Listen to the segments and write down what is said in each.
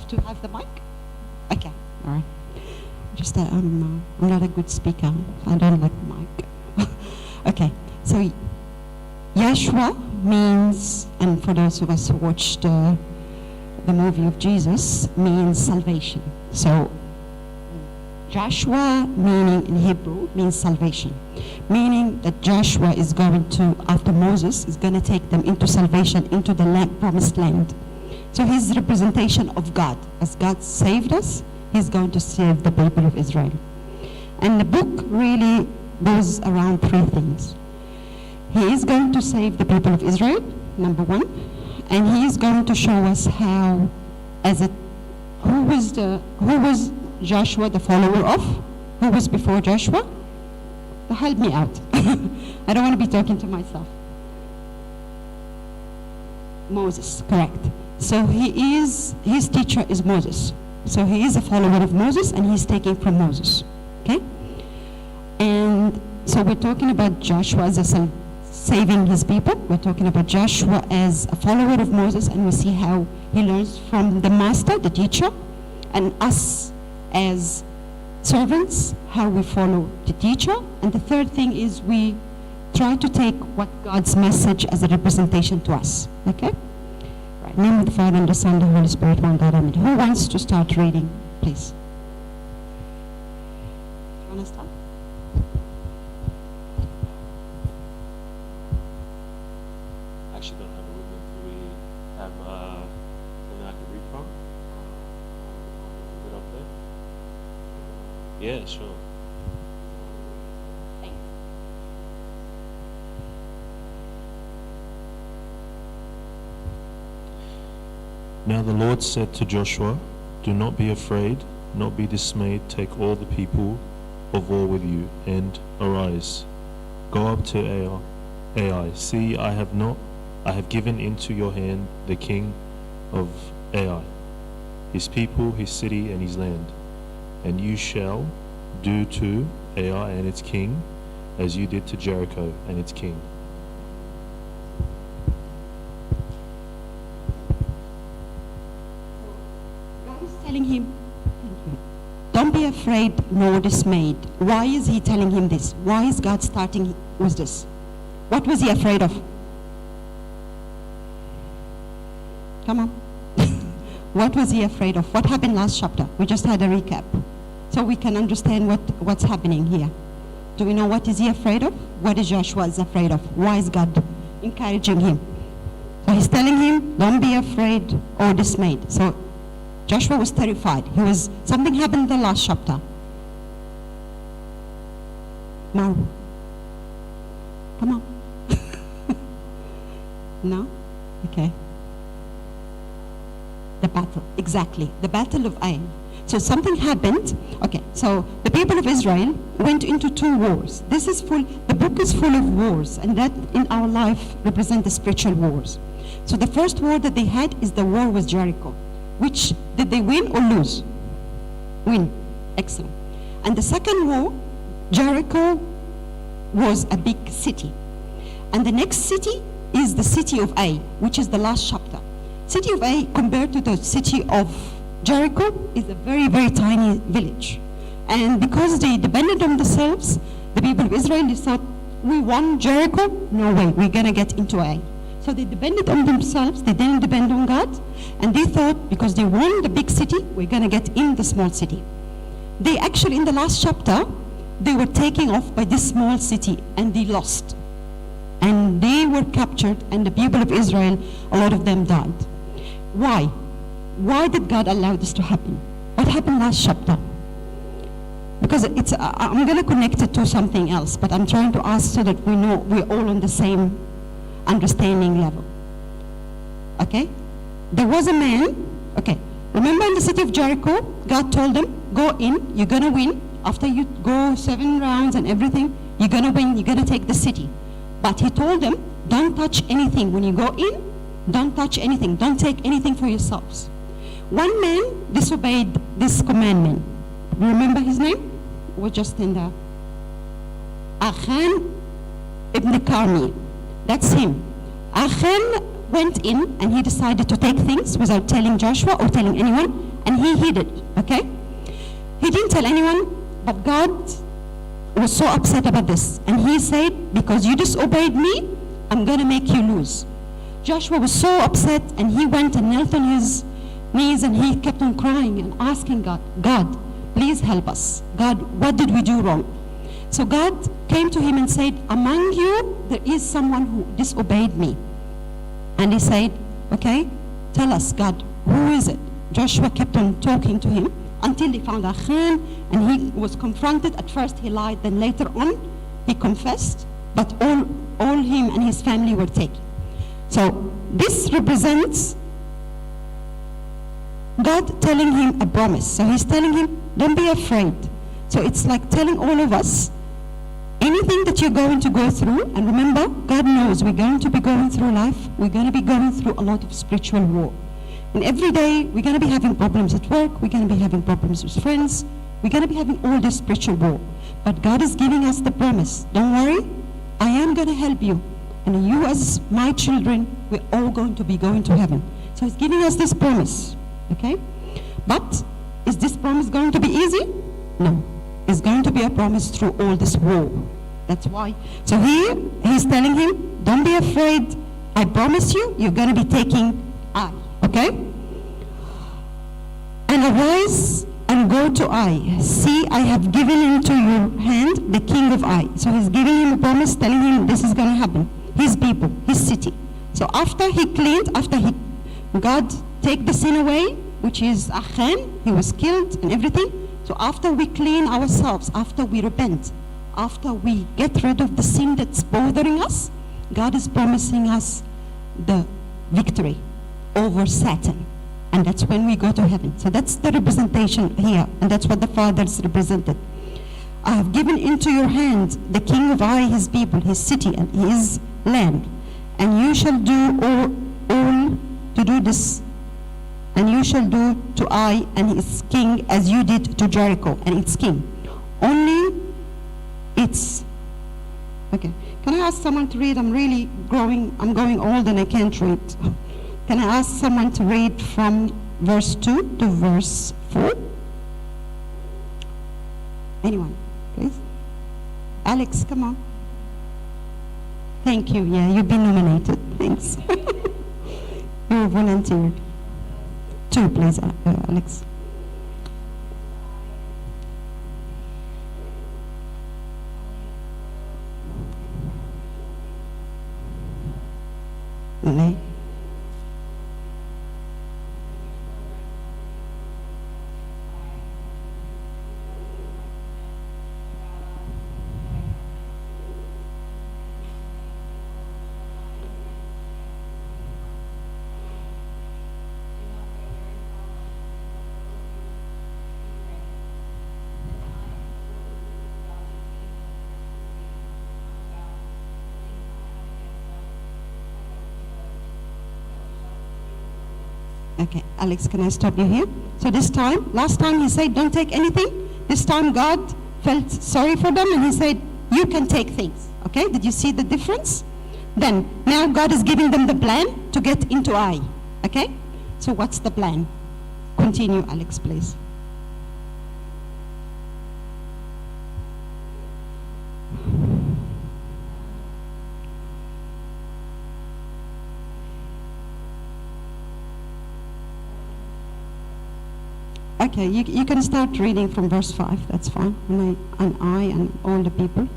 to have the mic? Okay, all right. Just that I'm not a good speaker. I don't like the mic. Okay, so Yeshua means, and for those of us who watched the movie of Jesus, means salvation. So Joshua, meaning in Hebrew, means salvation. Meaning that Joshua is going to, after Moses, is going to take them into salvation, into the promised land. So he's the representation of God. As God saved us, he's going to save the people of Israel. And the book really goes around three things. He is going to save the people of Israel, number one, and he is going to show us how, who was Joshua the follower of? Who was before Joshua? Help me out. I don't want to be talking to myself. Moses, correct. So his teacher is Moses. So he is a follower of Moses, and he's taking from Moses. Okay? And so we're talking about Joshua as saving his people. We're talking about Joshua as a follower of Moses, and we see how he learns from the master, the teacher, and us as servants, how we follow the teacher. And the third thing is we try to take what God's message as a representation to us. Okay? Right. In the name of the Father, and the Son, and the Holy Spirit, one God, amen. Who wants to start reading, please? Do you want to start? I actually don't have a with me. Do we have something I can read from? Is it up there? Yeah, sure. Now the Lord said to Joshua, "Do not be afraid, not be dismayed. Take all the people of war with you, and arise. Go up to Ai. See, I have given into your hand the king of Ai, his people, his city, and his land. And you shall do to Ai and its king as you did to Jericho and its king." God is telling him, don't be afraid nor dismayed. Why is he telling him this? Why is God starting with this? What was he afraid of? Come on. What was he afraid of? What happened last chapter? We just had a recap. So we can understand what's happening here. Do we know what is he afraid of? What is Joshua is afraid of? Why is God encouraging him? So he's telling him, don't be afraid or dismayed. So Joshua was terrified. Something happened in the last chapter. Maru. Come on. No? Okay. The battle, exactly. The battle of Ai. So something happened. Okay, so the people of Israel went into 2 wars. The book is full of wars, and that in our life represent the spiritual wars. So the first war that they had is the war with Jericho. Which, did they win or lose? Win. Excellent. And the second war, Jericho was a big city. And the next city is the city of Ai, which is the last chapter. City of Ai, compared to the city of Jericho, is a very, very tiny village. And because they depended on themselves, the people of Israel, they thought, we won Jericho? No way, we're going to get into Ai. So they depended on themselves, they didn't depend on God, and they thought, because they won the big city, we're going to get in the small city. They actually, in the last chapter, they were taken off by this small city, and they lost. And they were captured, and the people of Israel, a lot of them died. Why? Why did God allow this to happen? What happened last chapter? Because I'm going to connect it to something else, but I'm trying to ask so that we know we're all on the same understanding level. Okay? There was a man, okay, remember in the city of Jericho, God told them, go in, you're going to win. After you go 7 rounds and everything, you're going to win, you're going to take the city. But he told them, don't touch anything. When you go in, don't touch anything. Don't take anything for yourselves. One man disobeyed this commandment. Remember his name? We're just in the Achan ibn Karmi. That's him. Achan went in and he decided to take things without telling Joshua or telling anyone, and he hid it, okay? He didn't tell anyone, but God was so upset about this. And he said, because you disobeyed me, I'm going to make you lose. Joshua was so upset, and he went and knelt on his knees, and he kept on crying and asking God, God, please help us. God, what did we do wrong? So God came to him and said, among you, there is someone who disobeyed me. And he said, okay, tell us, God, who is it? Joshua kept on talking to him until he found Achan, and he was confronted. At first he lied, then later on he confessed, but all him and his family were taken. So this represents God telling him a promise. So he's telling him, don't be afraid. So it's like telling all of us, anything that you're going to go through, and remember, God knows we're going to be going through life, we're going to be going through a lot of spiritual war. And every day, we're going to be having problems at work, we're going to be having problems with friends, we're going to be having all this spiritual war. But God is giving us the promise, don't worry, I am going to help you. And you as my children, we're all going to be going to heaven. So he's giving us this promise, okay? But is this promise going to be easy? No. It's going to be a promise through all this war. That's why. So here, he's telling him, don't be afraid. I promise you, you're going to be taking Ai. Okay? And arise and go to Ai. See, I have given into your hand the king of Ai. So he's giving him a promise, telling him this is going to happen. His people, his city. So after he cleaned, God take the sin away, which is Achan, he was killed and everything. So after we clean ourselves, after we repent, after we get rid of the sin that's bothering us, God is promising us the victory over Satan. And that's when we go to heaven. So that's the representation here. And that's what the fathers represented. I have given into your hand the king of Ai, his people, his city, and his land. And you shall do all to do this. And you shall do to Ai and his king as you did to Jericho and its king. Only it's... Okay. Can I ask someone to read? I'm really growing. I'm going old and I can't read. Can I ask someone to read from verse 2 to verse 4? Anyone, please? Alex, come on. Thank you. Yeah, you've been nominated. Thanks. You're volunteered. 2, please, Alex. Lay. Okay, Alex, can I stop you here? So this time, last time he said, don't take anything. This time God felt sorry for them and he said, you can take things. Okay, did you see the difference? Then, now God is giving them the plan to get into Ai. Okay, so what's the plan? Continue, Alex, please. Okay, you can start reading from verse 5, that's fine. And I and all the people.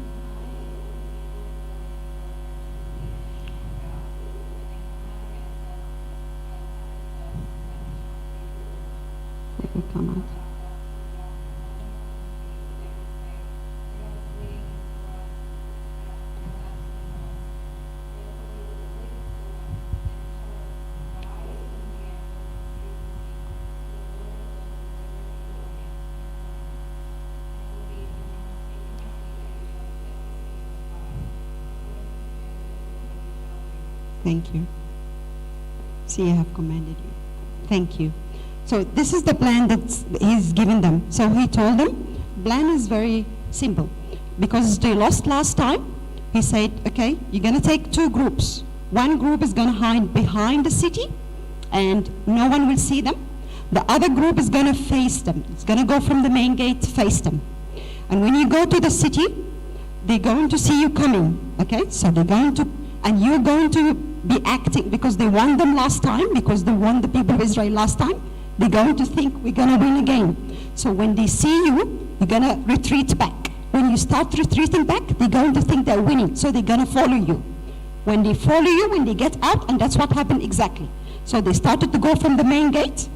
It will come out. Thank you. See, I have commanded you. Thank you. So this is the plan that he's given them. So he told them, plan is very simple. Because they lost last time, he said, okay, you're going to take 2 groups. One group is going to hide behind the city, and no one will see them. The other group is going to face them. It's going to go from the main gate, face them. And when you go to the city, they're going to see you coming, okay? So they're going to, and you're going to be acting, because they won them last time, because they won the people of Israel last time, they're going to think we're going to win again. So when they see you, you're going to retreat back. When you start retreating back, they're going to think they're winning, so they're going to follow you. When they follow you, when they get out, and that's what happened exactly. So they started to go from the main gate,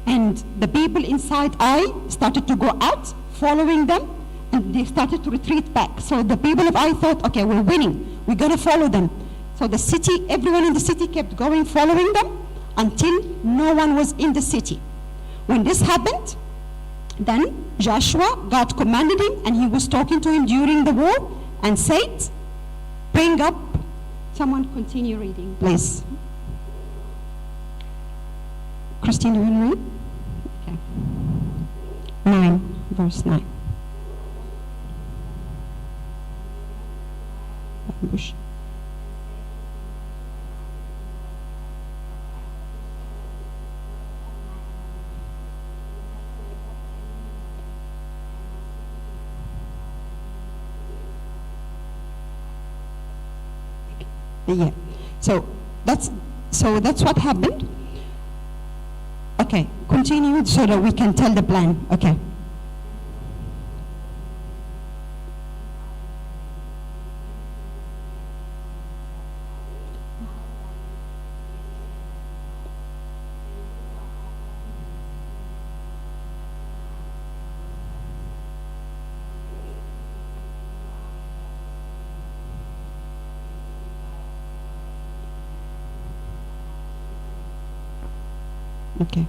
and the people inside Ai started to go out, following them, and they started to retreat back. So the people of Ai thought, okay, we're winning, we're going to follow them. So the city, everyone in the city kept going, following them, until no one was in the city. When this happened, then Joshua, God commanded him, and he was talking to him during the war, and said, bring up, someone continue reading, please. Christine, you want to read? Okay. 9, verse 9. Ambush. Yeah. So that's what happened. Okay, continue so that we can tell the plan. Okay. Okay,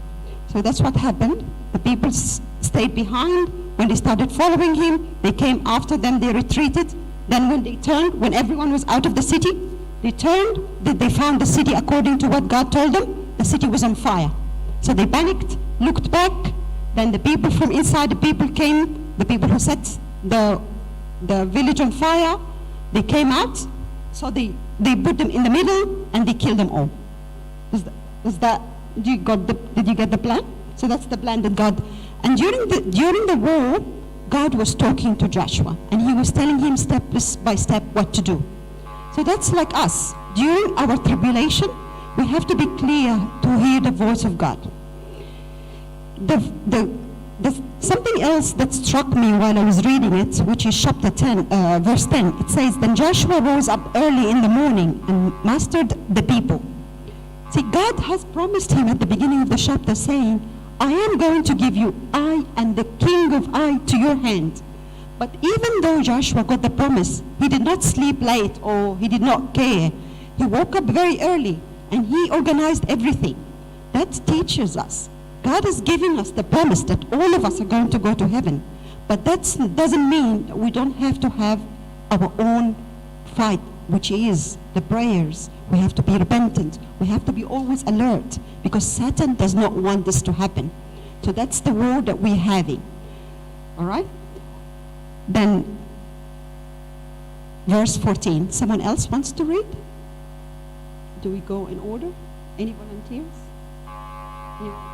so that's what happened. The people stayed behind. When they started following him, they came after them, they retreated. Then when they turned, when everyone was out of the city, they turned, they found the city according to what God told them. The city was on fire. So they panicked, looked back. Then the people from inside, the people came, the people who set the village on fire, they came out. So they put them in the middle and they killed them all. Did you get the plan? So that's the plan that God, and during the war, God was talking to Joshua, and he was telling him step by step what to do. So that's like us. During our tribulation, we have to be clear to hear the voice of God. Something else that struck me while I was reading it, which is chapter 10, verse 10, it says, then Joshua rose up early in the morning and mustered the people. See, God has promised him at the beginning of the chapter, saying, I am going to give you Ai and the king of Ai to your hand. But even though Joshua got the promise, he did not sleep late or he did not care. He woke up very early and he organized everything. That teaches us. God is giving us the promise that all of us are going to go to heaven. But that doesn't mean that we don't have to have our own fight, which is the prayers. We have to be repentant. We have to be always alert, because Satan does not want this to happen. So that's the war that we're having. All right? Then, verse 14. Someone else wants to read? Do we go in order? Any volunteers? Yeah.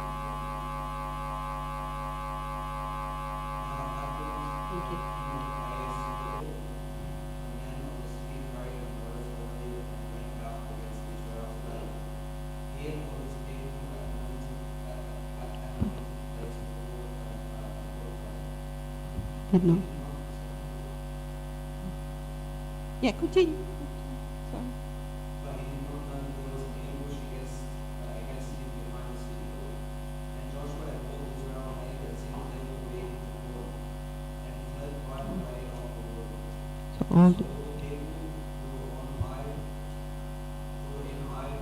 Thank you. Did not. Yeah, continue. Sorry. But he did not know there was an ambush against him behind the city wall. And Joshua and all Israel made their same thing waiting to war. And he fled by the way of the world. So all So all the people who were in Ai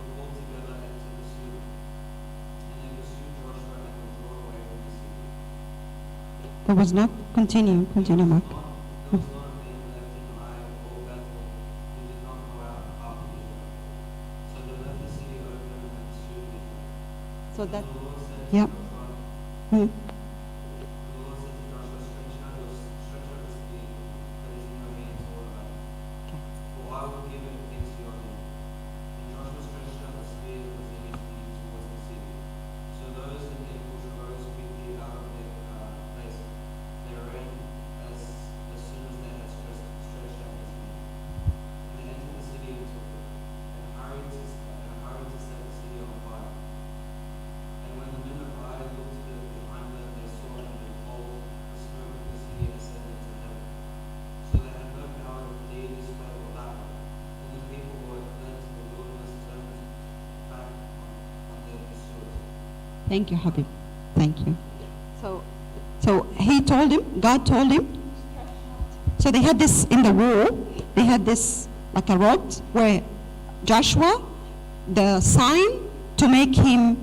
were called together and to pursue. And they pursued Joshua and were drawn away from the city. there was not. Continue, Mark. There was not a man left in Ai or Bethel who did not go out after Israel. So they left the city open and pursued Israel. So that, The Lord said to yeah. Joshua, Hmm. The Lord said to Joshua, stretch out the spear that is in your hands all around, Okay. for I will give it into your hand. And Joshua stretched out the spear that was in his hand towards the city. So those Thank you, Habib. Thank you. So he told him, God told him. So they had this in the wall. They had this like a rod where Joshua, the sign to make him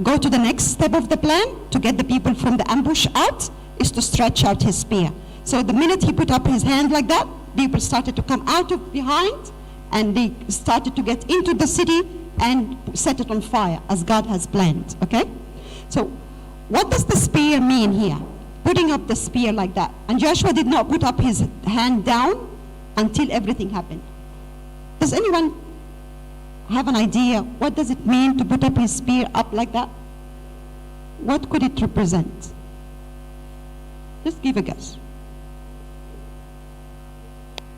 go to the next step of the plan to get the people from the ambush out is to stretch out his spear. So the minute he put up his hand like that, people started to come out of behind and they started to get into the city and set it on fire as God has planned, okay? So what does the spear mean here? Putting up the spear like that. And Joshua did not put up his hand down until everything happened. Does anyone have an idea what does it mean to put up his spear up like that? What could it represent? Just give a guess.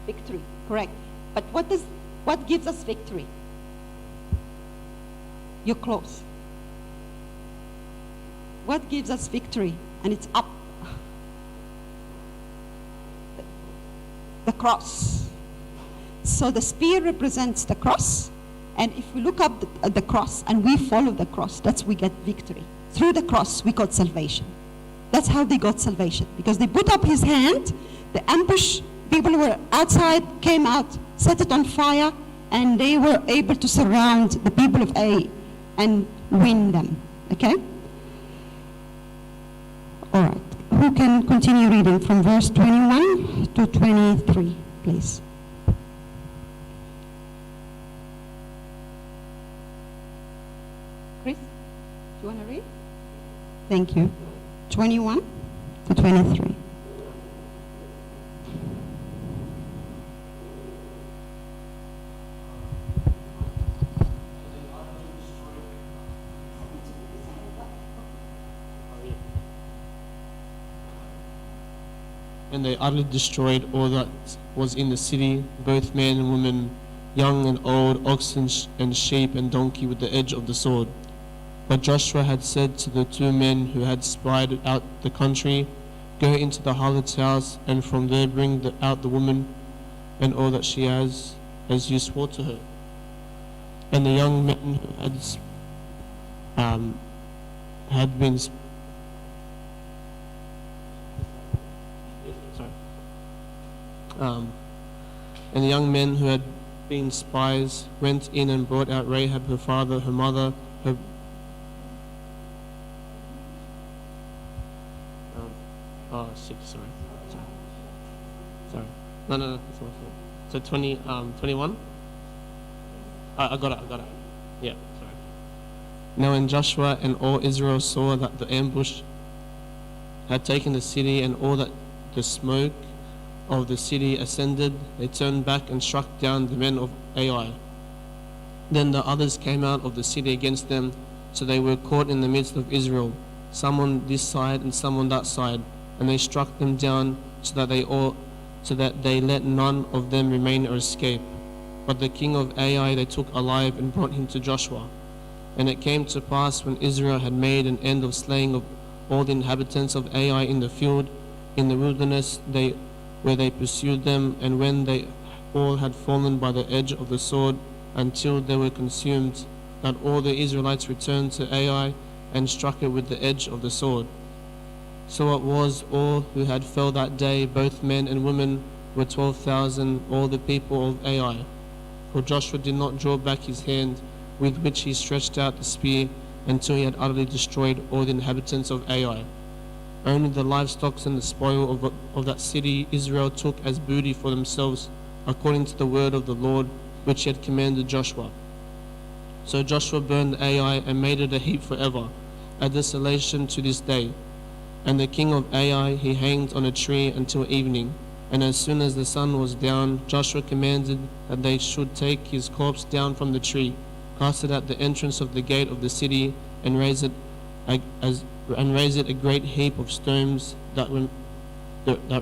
Victory, correct. But what gives us victory? You're close. What gives us victory? And it's up. The cross. So the spear represents the cross. And if we look up at the cross and we follow the cross, that's we get victory. Through the cross, we got salvation. That's how they got salvation. Because they put up his hand, the ambush, people who were outside came out, set it on fire, and they were able to surround the people of Ai and win them. Okay? All right. Who can continue reading from verse 21 to 23, please? Chris, do you want to read? Thank you. 21 to 23. And they utterly destroyed all that was in the city, both men and women, young and old, oxen and sheep and donkey with the edge of the sword. But Joshua had said to the two men who had spied out the country, "Go into the harlot's house, and from there bring out the woman and all that she has, as you swore to her." And the young men who had been and the young men who had been spies went in and brought out Rahab, her father, her mother, her sorry. No, that's my fault. So 21? I got it. Yeah, sorry. Now when Joshua and all Israel saw that the ambush had taken the city and all that the smoke of the city ascended, they turned back and struck down the men of Ai. Then the others came out of the city against them, so they were caught in the midst of Israel, some on this side and some on that side, and they struck them down so that they let none of them remain or escape. But the king of Ai they took alive and brought him to Joshua. And it came to pass when Israel had made an end of slaying of all the inhabitants of Ai in the field, in the wilderness, where they pursued them, and when they all had fallen by the edge of the sword until they were consumed, that all the Israelites returned to Ai and struck it with the edge of the sword. So it was, all who had fell that day, both men and women, were 12,000, all the people of Ai. For Joshua did not draw back his hand with which he stretched out the spear until he had utterly destroyed all the inhabitants of Ai. Only the livestock and the spoil of that city Israel took as booty for themselves, according to the word of the Lord, which he had commanded Joshua. So Joshua burned Ai and made it a heap forever, a desolation to this day. And the king of Ai he hanged on a tree until evening. And as soon as the sun was down, Joshua commanded that they should take his corpse down from the tree, cast it at the entrance of the gate of the city, and raise it a great heap of stones that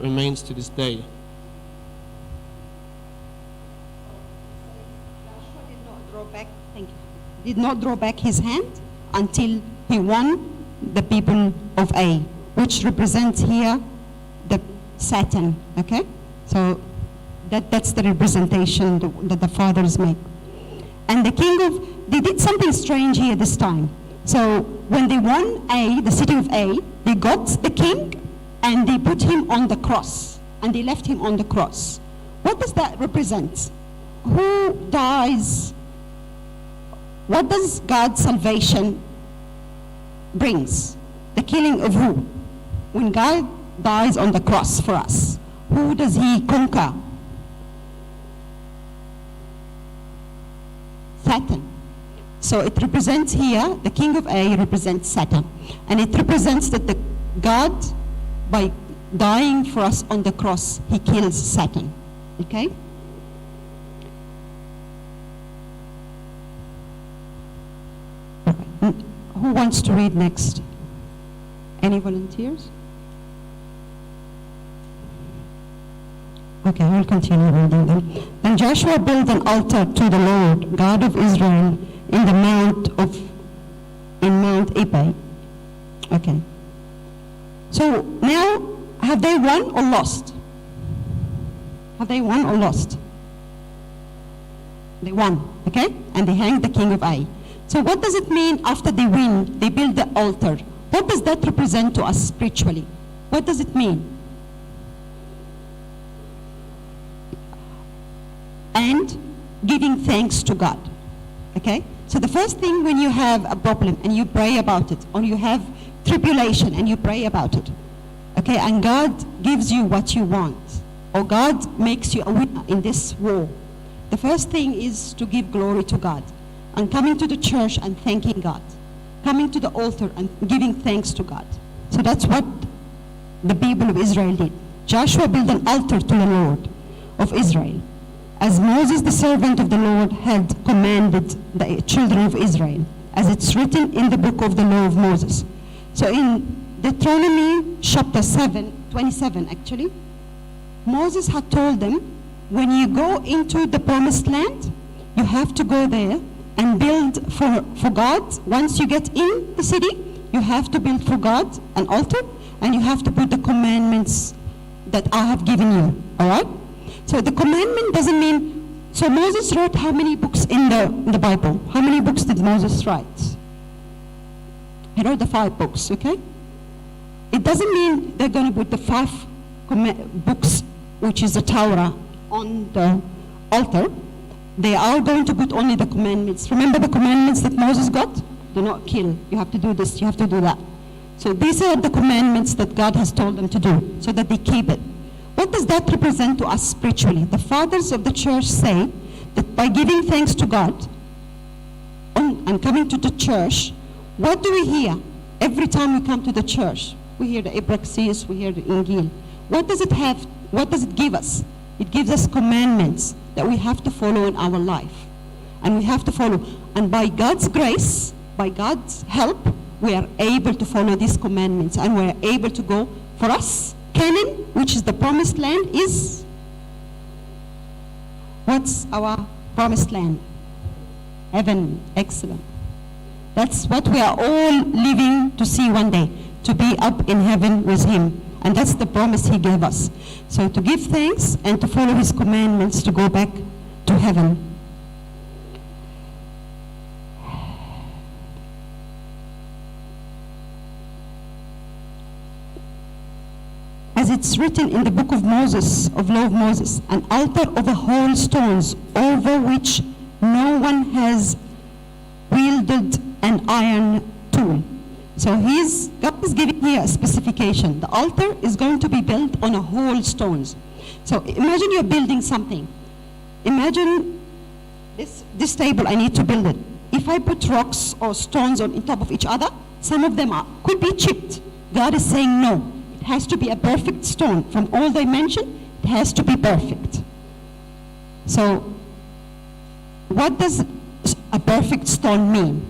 remains to this day. Joshua did not draw back his hand until he won the people of Ai, which represents here the Satan. Okay, so that's the representation that the fathers make. And the king of, they did something strange here this time. So when they won the city of A, they got the king and they put him on the cross. And they left him on the cross. What does that represent? Who dies? What does God's salvation brings? The killing of who? When God dies on the cross for us, who does he conquer? Satan. So it represents here, the king of A represents Satan. And it represents that the God, by dying for us on the cross, he kills Satan. Okay? Who wants to read next? Any volunteers? Okay, we'll continue reading them. And Joshua built an altar to the Lord, God of Israel, in Mount Ebal. Okay. So now, have they won or lost? Have they won or lost? They won, okay? And they hanged the king of Ai. So what does it mean after they win, they build the altar? What does that represent to us spiritually? What does it mean? And giving thanks to God, okay? So the first thing when you have a problem and you pray about it, or you have tribulation and you pray about it, okay, and God gives you what you want, or God makes you a winner in this war, the first thing is to give glory to God, and coming to the church and thanking God, coming to the altar and giving thanks to God. So that's what the people of Israel did. Joshua built an altar to the Lord of Israel, as Moses, the servant of the Lord, had commanded the children of Israel, as it's written in the book of the law of Moses. So in Deuteronomy chapter 27 actually, Moses had told them, when you go into the promised land, you have to go there and build for God. Once you get in the city, you have to build for God an altar, and you have to put the commandments that I have given you, all right? So the commandment doesn't mean, so Moses wrote how many books in the Bible? How many books did Moses write? He wrote the 5 books, okay? It doesn't mean they're going to put the 5 books, which is the Torah, on the altar. They are going to put only the commandments. Remember the commandments that Moses got? Do not kill. You have to do this. You have to do that. So these are the commandments that God has told them to do, so that they keep it. What does that represent to us spiritually? The fathers of the church say that by giving thanks to God and coming to the church, what do we hear every time we come to the church? We hear the Abraxis, we hear the Ingil. What does it have? What does it give us? It gives us commandments that we have to follow in our life. And we have to follow. And by God's grace, by God's help, we are able to follow these commandments. And we are able to go, for us, Canaan, which is the promised land, is, what's our promised land? Heaven. Excellent. That's what we are all living to see one day, to be up in heaven with him. And that's the promise he gave us. So to give thanks and to follow his commandments, to go back to heaven. As it's written in the book of Moses, of law of Moses, an altar of whole stones over which no one has wielded an iron tool. So God is giving here a specification. The altar is going to be built on a whole stones. So imagine you're building something. Imagine this table, I need to build it. If I put rocks or stones on top of each other, some of them could be chipped. God is saying no. It has to be a perfect stone. From all dimension, it has to be perfect. So what does a perfect stone mean?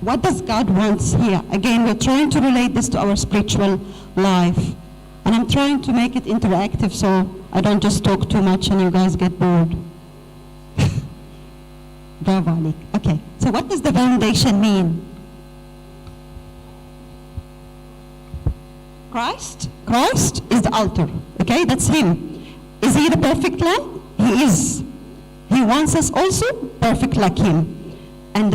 What does God want here? Again, we're trying to relate this to our spiritual life. And I'm trying to make it interactive so I don't just talk too much and you guys get bored. Bravo, Alik. Okay, so what does the foundation mean? Christ is the altar. Okay, that's him. Is he the perfect lamb? He is. He wants us also perfect like him. And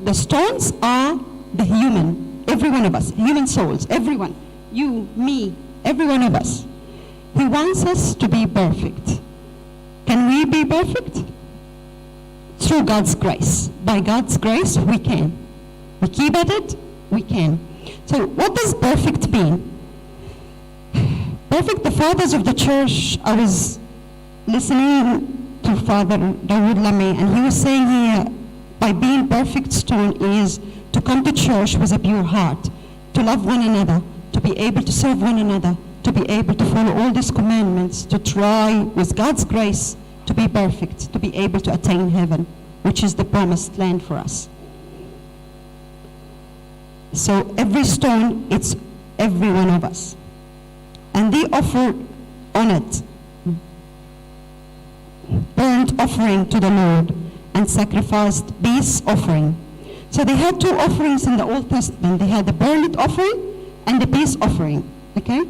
the stones are the human, every one of us, human souls, everyone, you, me, every one of us. He wants us to be perfect. Can we be perfect? Through God's grace. By God's grace, we can. We keep at it, we can. So what does perfect mean? Perfect, the fathers of the church, I was listening to Father Dawood Lame, and he was saying here, by being perfect stone is to come to church with a pure heart, to love one another, to be able to serve one another, to be able to follow all these commandments, to try with God's grace to be perfect, to be able to attain heaven, which is the promised land for us. So every stone, it's every one of us. And they offered on it burnt offering to the Lord and sacrificed peace offering. So they had two offerings in the Old Testament. They had the burnt offering and the peace offering. Okay?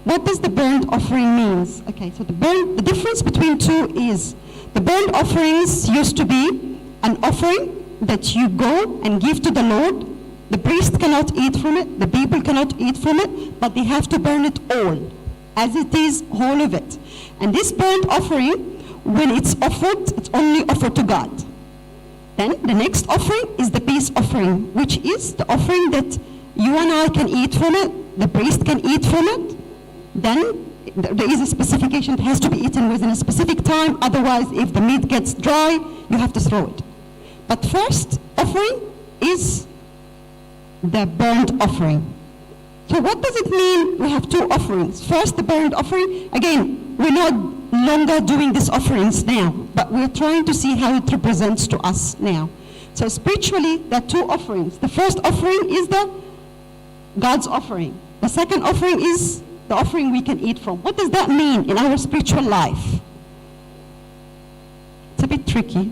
What does the burnt offering means? Okay, so the difference between two is the burnt offerings used to be an offering that you go and give to the Lord. The priest cannot eat from it, the people cannot eat from it, but they have to burn it all, as it is, whole of it. And this burnt offering, when it's offered, it's only offered to God. Then the next offering is the peace offering, which is the offering that you and I can eat from it, the priest can eat from it. Then there is a specification, it has to be eaten within a specific time, otherwise if the meat gets dry, you have to throw it. But first offering is the burnt offering. So what does it mean we have two offerings? First, the burnt offering. Again, we're not longer doing these offerings now, but we're trying to see how it represents to us now. So spiritually, there are two offerings. The first offering is the God's offering. The second offering is the offering we can eat from. What does that mean in our spiritual life? It's a bit tricky.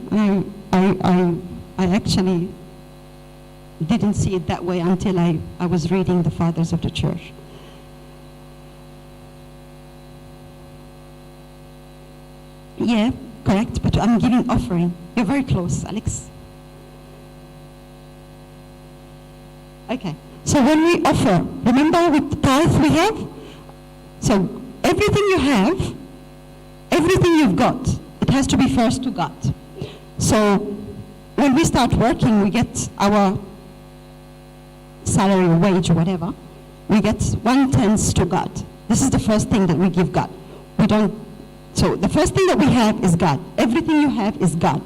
I actually didn't see it that way until I was reading the Fathers of the Church. Yeah, correct, but I'm giving offering. You're very close, Alex. Okay, so when we offer, remember with the tithe we have? So everything you have, everything you've got, it has to be first to God. So when we start working, we get our salary or wage or whatever, we get 1/10 to God. This is the first thing that we give God. We don't, so the first thing that we have is God. Everything you have is God.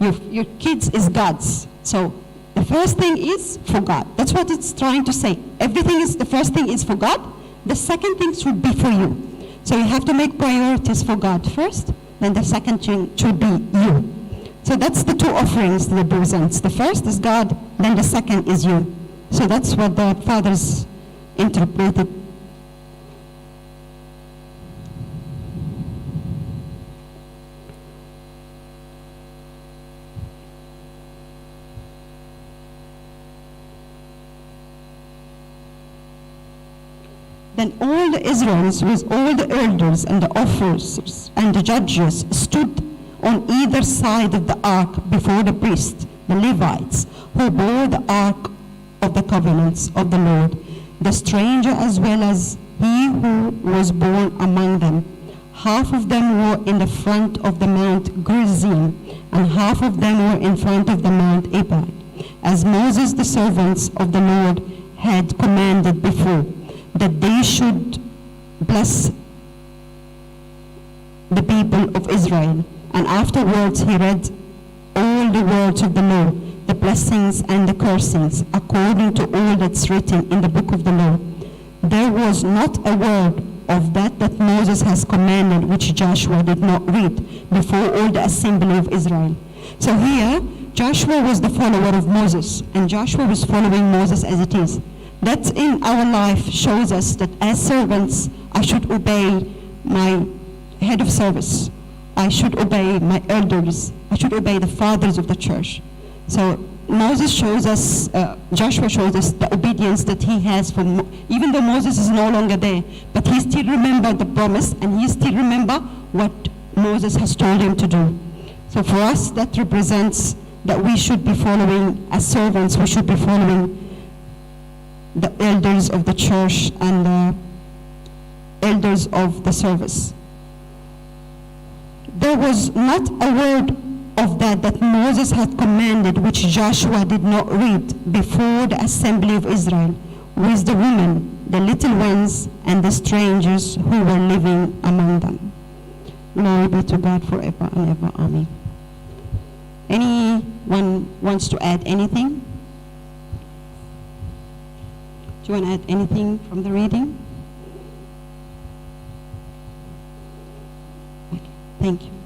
Your kids is God's. So the first thing is for God. That's what it's trying to say. Everything is, the first thing is for God. The second thing should be for you. So you have to make priorities for God first, then the second thing should be you. So that's the two offerings that it represents. The first is God, then the second is you. So that's what the fathers interpreted. Then all the Israelites with all the elders and the officers and the judges stood on either side of the ark before the priests, the Levites, who bore the ark of the covenants of the Lord, the stranger as well as he who was born among them. Half of them were in the front of the Mount Gerizim, and half of them were in front of the Mount Ebal, as Moses the servants of the Lord had commanded before, that they should bless the people of Israel. And afterwards he read all the words of the law, the blessings and the cursings, according to all that's written in the book of the law. There was not a word of that Moses has commanded which Joshua did not read before all the assembly of Israel. So here, Joshua was the follower of Moses, and Joshua was following Moses as it is. That in our life shows us that as servants, I should obey my head of service. I should obey my elders. I should obey the fathers of the church. So Moses shows us, Joshua shows us the obedience that he has from, even though Moses is no longer there, but he still remembered the promise and he still remember what Moses has told him to do. So for us, that represents that we should be following, as servants, we should be following the elders of the church and the elders of the service. There was not a word of that Moses had commanded which Joshua did not read before the assembly of Israel with the women, the little ones, and the strangers who were living among them. Glory be to God forever and ever. Amen. Anyone wants to add anything? Do you want to add anything from the reading? Okay, thank you.